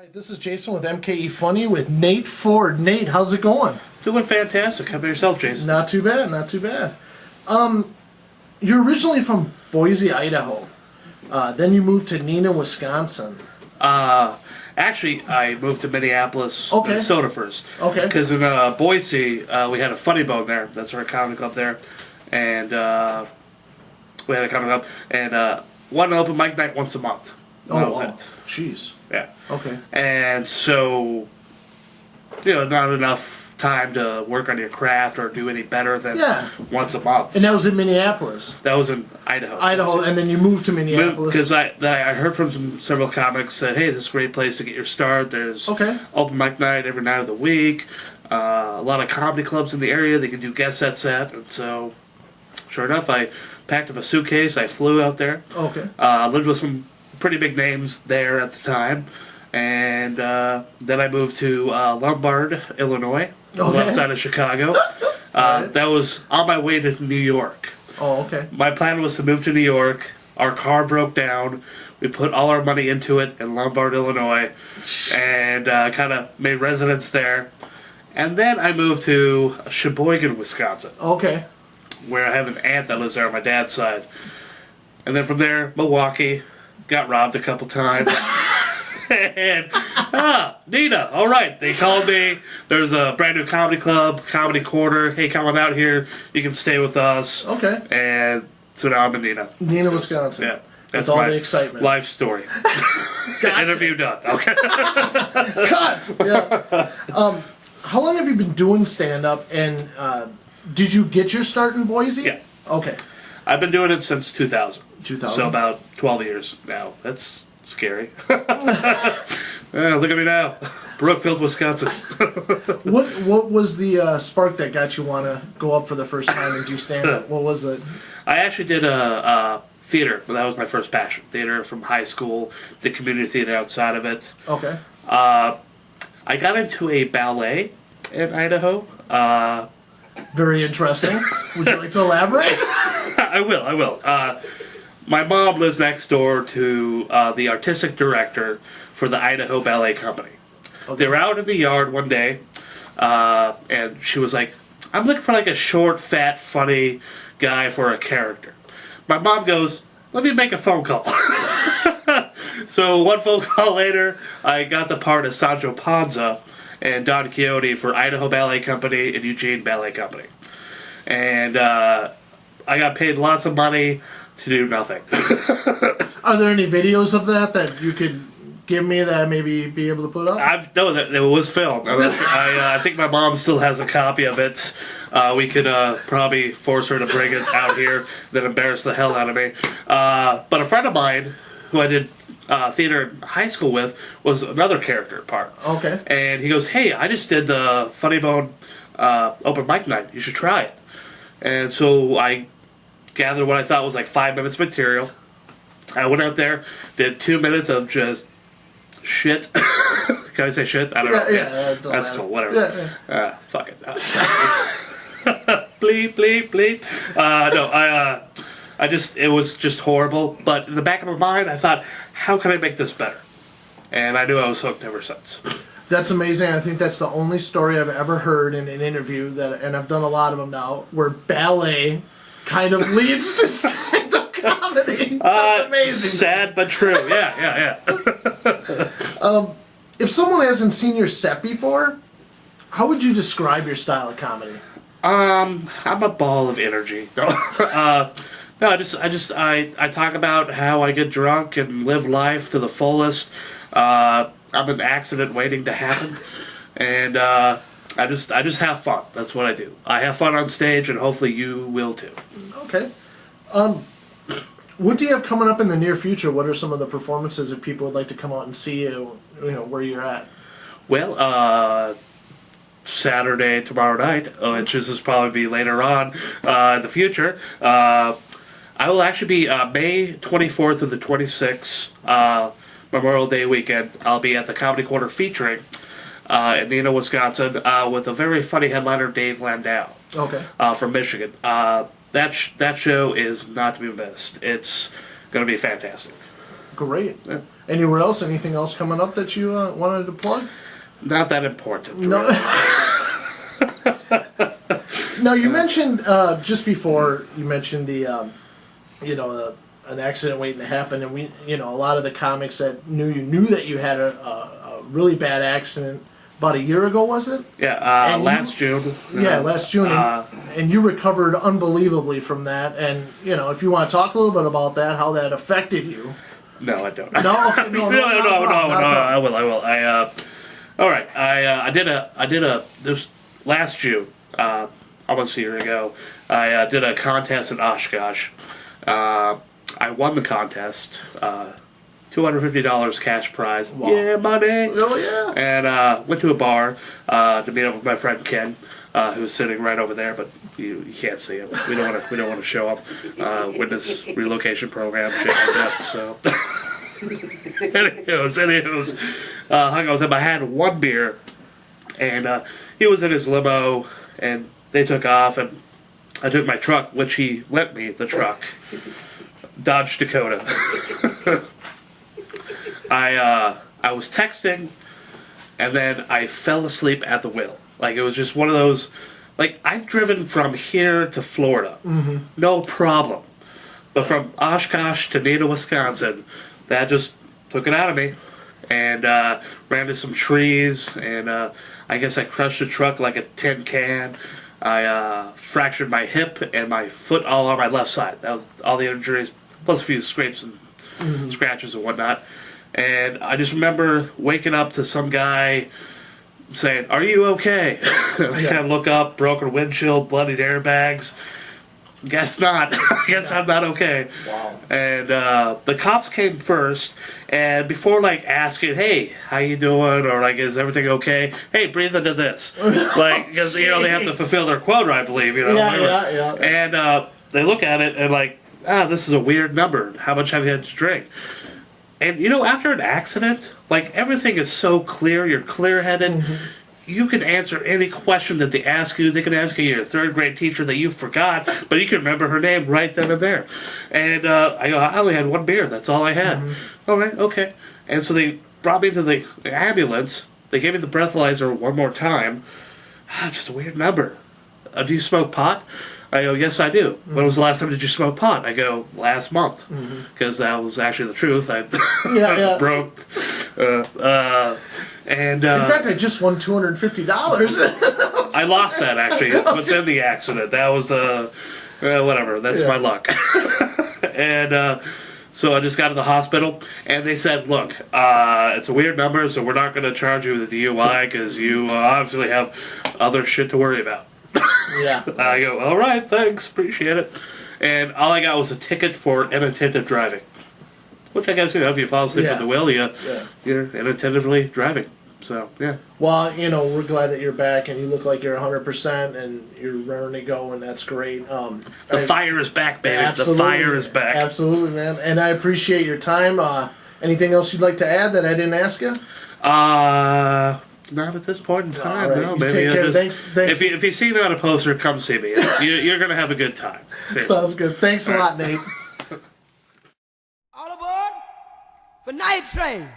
Hi, this is Jason with MKE Funny with Nate Ford. Nate, how's it going? Doing fantastic. How about yourself, Jason? Not too bad, not too bad. You're originally from Boise, Idaho. Then you moved to Neenah, Wisconsin. Actually, I moved to Minneapolis, Okay. Minnesota first. Okay. Because in Boise, we had a Funny Bone there. That's our comedy club there. And we had a comedy club. And one open mic night once a month. That was it. Jeez. Yeah. Okay. And so, not enough time to work on your craft or do any better than once a month. And that was in Minneapolis. That was in Idaho. Idaho, and then you moved to Minneapolis. Because I heard from several comics that, hey, this is a great place to get your start. There's open mic night every night of the week. A lot of comedy clubs in the area they can do guest sets at. And so, sure enough, I packed up a suitcase. I flew out there. Okay. Lived with some pretty big names there at the time. And then I moved to Lombard, Illinois, outside of Chicago. That was on my way to New York. Oh, okay. My plan was to move to New York. Our car broke down. We put all our money into it in Lombard, Illinois, and kind of made residence there. And then I moved to Sheboygan, Wisconsin. Okay. Where I have an aunt that lives there on my dad's side. And then from there, Milwaukee. Got robbed a couple times. And, Neenah, all right. They called me. There's a brand new comedy club, Comedy Quarter. Hey, come on out here. You can stay with us. Okay. And so now I'm in Neenah. Neenah, Wisconsin. Yeah. That's all the excitement. Life story. Interview done. Okay. Cut! Yeah. How long have you been doing stand-up, and did you get your start in Boise? Yeah. Okay. I've been doing it since 2000. 2000. So about 12 years now. That's scary. Look at me now. Brookfield, Wisconsin. What was the spark that got you want to go up for the first time and do stand-up? What was it? I actually did a theater. That was my first passion. Theater from high school. Did community theater outside of it. Okay. I got into a ballet in Idaho. Very interesting. Would you like to elaborate? I will. My mom lives next door to the artistic director for the Idaho Ballet Company. Okay. They were out in the yard one day, and she was like, I'm looking for like a short, fat, funny guy for a character. My mom goes, let me make a phone call. So one phone call later, I got the part of Sancho Panza and Don Quixote for Idaho Ballet Company and Eugene Ballet Company. And I got paid lots of money to do nothing. Are there any videos of that you could give me that I maybe be able to put up? No, that it was filmed. I think my mom still has a copy of it. We could probably force her to bring it out here, then embarrass the hell out of me. But a friend of mine, who I did theater in high school with, was another character part. Okay. And he goes, hey, I just did the Funny Bone open mic night. You should try it. And so I gathered what I thought was like 5 minutes material. I went out there, did 2 minutes of just shit. Can I say shit? I don't know. Yeah, that's matter. Cool. Whatever. Yeah. Fuck it. Bleep, bleep, bleep. No, it was just horrible. But in the back of my mind, I thought, how can I make this better? And I knew I was hooked ever since. That's amazing. I think that's the only story I've ever heard in an interview and I've done a lot of them now, where ballet kind of leads to stand-up comedy. That's amazing. Sad but true. Yeah. If someone hasn't seen your set before, how would you describe your style of comedy? I'm a ball of energy. No, I talk about how I get drunk and live life to the fullest. I'm an accident waiting to happen, and I just have fun. That's what I do. I have fun on stage, and hopefully you will too. Okay. What do you have coming up in the near future? What are some of the performances if people would like to come out and see you? Where you're at? Well, Saturday, tomorrow night, which is probably be later on in the future. I will actually be May 24th through the 26th. Memorial Day weekend, I'll be at the Comedy Quarter featuring in Neenah, Wisconsin, with a very funny headliner, Dave Landau. Okay. From Michigan. That show is not to be missed. It's going to be fantastic. Great. Anywhere else? Anything else coming up that you wanted to plug? Not that important. No. No, you mentioned just before you mentioned the, an accident waiting to happen, and a lot of the comics that knew that you had a really bad accident about a year ago, was it? Yeah, last June. Yeah, last June, and you recovered unbelievably from that. And if you want to talk a little bit about that, how that affected you. No, I don't. No, okay, no, I will. All right, I did a this last June, almost a year ago. I did a contest in Oshkosh. I won the contest. $250 cash prize. Wow. Yeah, money. Oh yeah. And went to a bar to meet up with my friend Ken, who's sitting right over there, but you can't see him. We don't want to show him. Witness relocation program, shit like that. So, anywho's, hung out with him. I had one beer, and he was in his limo, and they took off, and I took my truck, which he lent me the truck, Dodge Dakota. I was texting, and then I fell asleep at the wheel. Like, it was just one of those, like, I've driven from here to Florida, no problem. But from Oshkosh to Neenah, Wisconsin, that just took it out of me. And ran into some trees, and I guess I crushed the truck like a tin can. I fractured my hip and my foot all on my left side. That was all the injuries, plus a few scrapes and scratches and whatnot. And I just remember waking up to some guy saying, "Are you okay?" I kind of look up, broken windshield, bloodied airbags. Guess not. Guess I'm not okay. Wow. And the cops came first, and before asking, "Hey, how you doing?" or is everything okay? Hey, breathe into this, because they have to fulfill their quota, I believe. Yeah. And they look at it and this is a weird number. How much have you had to drink? And after an accident, everything is so clear. You're clear-headed. You can answer any question that they ask you. They can ask you your third grade teacher that you forgot, but you can remember her name right then and there. And I only had one beer. That's all I had. All right, okay. And so they brought me to the ambulance. They gave me the breathalyzer one more time. Just a weird number. Do you smoke pot? I go, yes, I do. When was the last time did you smoke pot? I go, last month. Because that was actually the truth. I broke. And in fact, I just won $250. I lost that, actually, within the accident. That was, whatever. That's my luck. And so I just got to the hospital, and they said, look, it's a weird number, so we're not going to charge you with a DUI because you obviously have other shit to worry about. Yeah. I go, all right, thanks, appreciate it. And all I got was a ticket for inattentive driving. Which I guess, if you fall asleep at the wheel, you're inattentively driving. So, yeah. Well, we're glad that you're back, and you look like you're 100%, and you're raring to go, and that's great. The fire is back, baby. Absolutely. The fire is back. Absolutely, man. And I appreciate your time. Anything else you'd like to add that I didn't ask you? Not at this point in time. Right. No, you maybe take care. Thanks. If you see me on a poster, come see me. You're going to have a good time. Seriously. Sounds good. Thanks a lot, Nate. All aboard for Night Train.